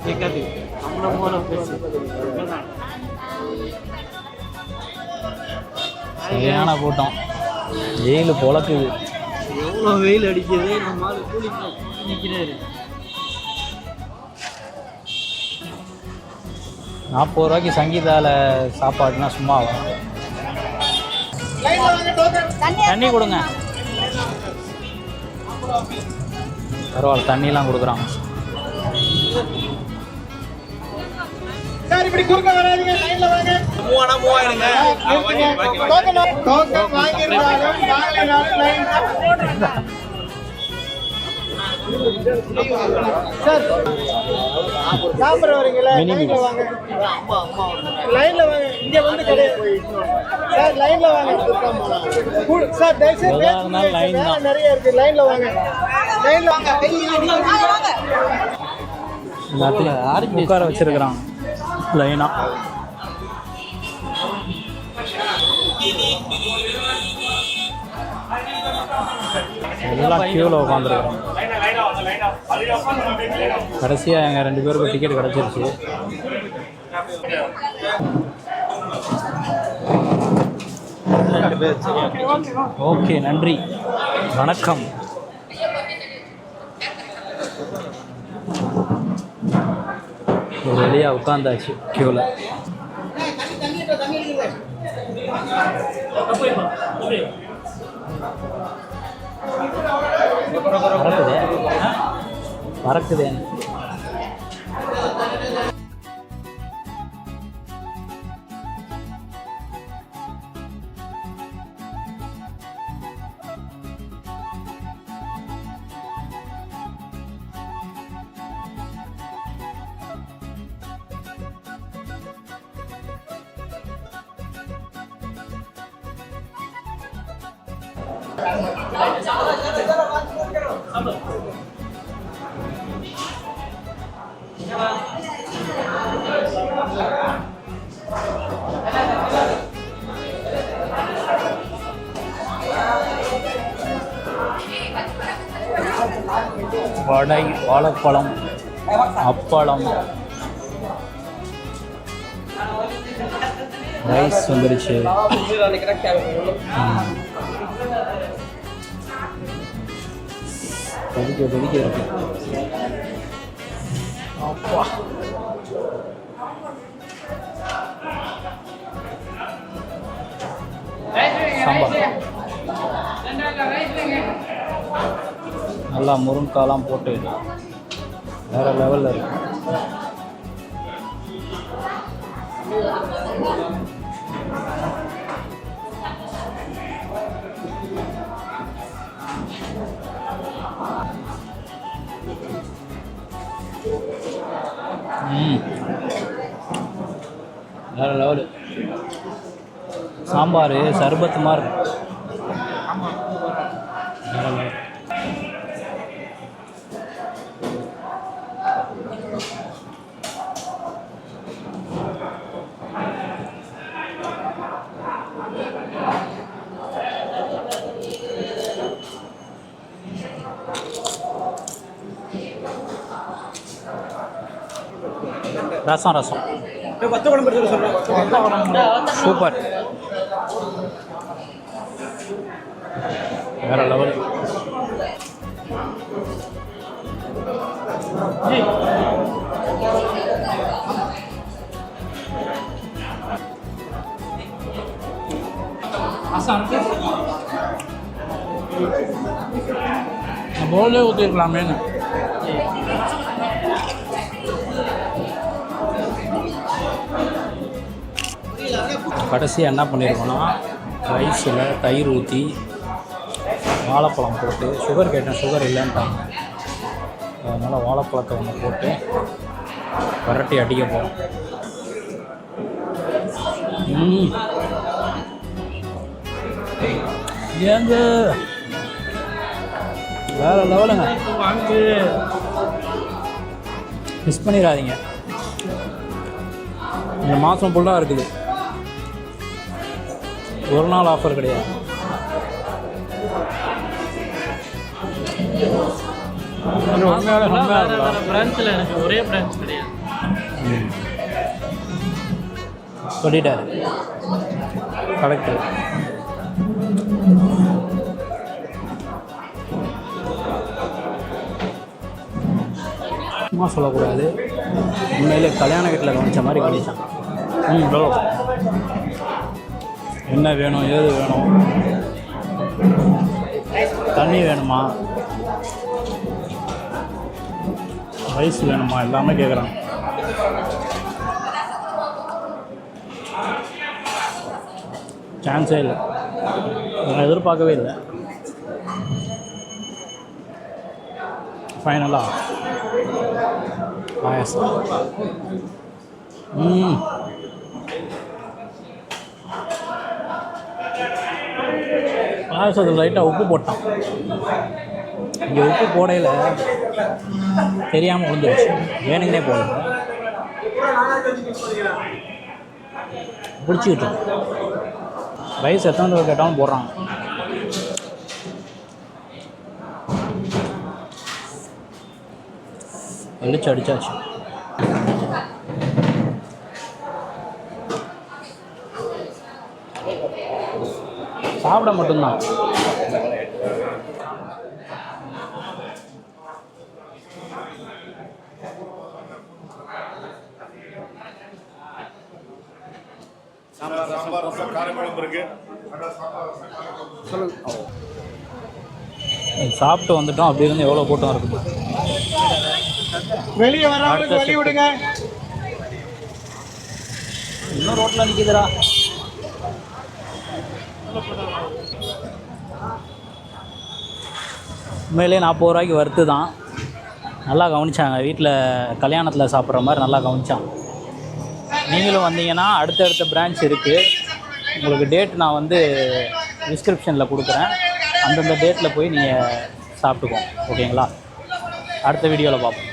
கேட்காது. நம்மள மூல பேசு. சரியான கூட்டம், வெயில் பொழக்குது. எவ்வளோ வெயில் அடிக்குது, நம்ம ஆள் கூலிங்க நிற்கிறாரு. 40 ரூபாய்க்கு சங்கீதாவில் சாப்பாடுனா சும்மா தண்ணி கொடுங்க. பரவாயில்ல, தண்ணிலாம் கொடுக்குறாங்க. சார் இப்படி குறுக்க வராதீங்க, லைன்ல வாங்க. மூவானா மூவாயிடுங்க. டோக்கன் வாங்கிருந்தாலும் வாங்கலைனாலும் லைன் சார். சாப்பிட வரீங்களா? லைன்ல வாங்க. லைன்ல வாங்க, இங்க வந்து கிடையாது சார். லைன்ல வாங்க சார், தயவுசெய்து நிறைய இருக்கு. லைன்ல வாங்க, லைன்ல வாங்க. எல்லாத்தையும் உட்கார வச்சிருக்கிறாங்க லைனா. எல்லாம் கியூவில் உட்காந்துருக்குறாங்க. கடைசியாக எங்கள் 2 பேருக்கும் டிக்கெட் கிடச்சிருச்சு. ஓகே, நன்றி, வணக்கம். ஒரு வழியாக உட்காந்தாச்சு கியூவில். பறக்குதே. வடை, வாழைப்பழம், அப்பளம், ரைஸ் வந்துருச்சு. கொதிக்க இருக்கு. அப்பா, சாம்பார் நல்லா முருங்காலாம் போட்டு வேற லெவலில் இருக்கு. வேற லெவலு. சாம்பார் சர்பத்து மாதிரி வேற லெவல். ரசம் சூப்பர், வேற லெவல். போலே ஊற்றிருக்கலாமேன்னு. கடைசியாக என்ன பண்ணியிருக்கோன்னா, ரைஸில் தயிர் ஊற்றி வாழைப்பழம் போட்டு, சுகர் கேட்டேன், சுகர் இல்லைன்ட்டாங்க. அதனால் வாழைப்பழத்தை ஒன்று போட்டு வரட்டி அடிக்க போகிறோம். ஏங்க வேறு லெவலுங்க, வாங்கி மிஸ் பண்ணிடாதீங்க. இந்த மாதம் ஃபுல்லாக இருக்குது, ஒரு நாள் ஆஃபர் கிடையாது. உண்மையாலே செம்மையாக இருக்குடா. பிரான்ச்சில் எனக்கு ஒரே பிரான்ச் கிடையாது. சொல்லிட்டாரு கரெக்டு. சும்மா சொல்லக்கூடாது, உண்மையிலே கல்யாண வீட்டில் கவனிச்ச மாதிரி கவனிச்சான். சொல்லு என்ன வேணும், ஏது வேணும், தண்ணி வேணுமா, ரைஸ் வேணுமா, எல்லாமே கேட்குறாங்க. சான்ஸே இல்லை, நான் எதிர்பார்க்கவே இல்லை. ஃபைனலாக பாயாசம். பாயாசத்தில் லைட்டாக உப்பு போட்டான். இங்கே உப்பு போடையில் தெரியாமல் விழுந்துருச்சு, வேணுங்கன்னே போடல, பிடிச்சிக்கிட்டு. ரைஸ் எத்தனை தடவை கேட்டாலும் போடுறாங்க. வெளிச்சு அடிச்சாச்சு. சாப்பிட மட்டும்தான். சாப்பிட்டு வந்துட்டோம். அப்படி இருந்து எவ்வளோ கூட்டம் இருக்குது. வெளியே வரவங்களுக்கு வழி விடுங்க. இன்னும் ரோட்டில் நிற்கிதுடா. உண்மையிலே 40 ரூபாய்க்கு வறுத்து தான். நல்லா கவனிச்சாங்க. வீட்டில் கல்யாணத்தில் சாப்பிட்ற மாதிரி நல்லா கவனிச்சான். நீங்களும் வந்தீங்கன்னா அடுத்தடுத்த பிரான்ச் இருக்குது. உங்களுக்கு டேட் நான் வந்து டிஸ்கிரிப்ஷனில் கொடுக்குறேன். அந்தந்த டேட்டில் போய் நீங்கள் சாப்பிட்டுக்கோங்க. ஓகேங்களா? அடுத்த வீடியோவில் பார்ப்போம்.